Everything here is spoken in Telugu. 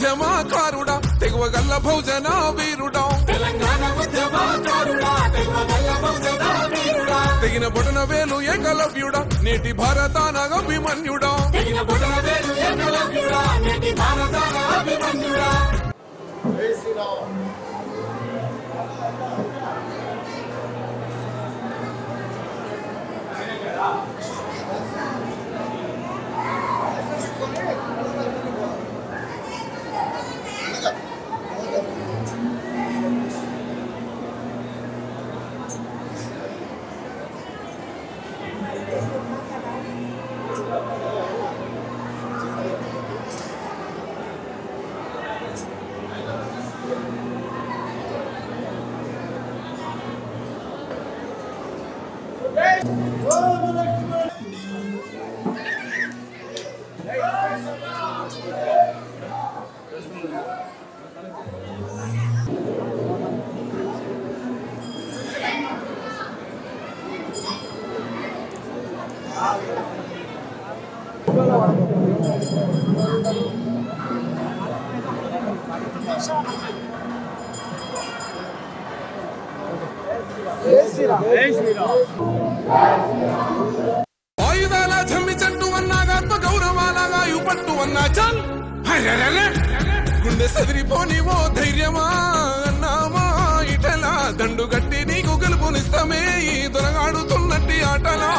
ఉద్యమకారుడా తెగువగల్ల భోజన వీరుడా తెగిన బొటన వేలు ఏకలవ్యుడా నేటి భారతాన అభిమన్యుడా ఆయుధాల జమ్మిచట్టు అన్నాగా ఆత్మ గౌరవాలగా పట్టు అన్నా చల్ గుండె సదిరిపోని ఓ ధైర్యమా అన్నామా ఇటలా దండు గట్టి నీకు గెలుపునిస్తామే ఈ దొరగాడుతున్నట్టి ఆటలా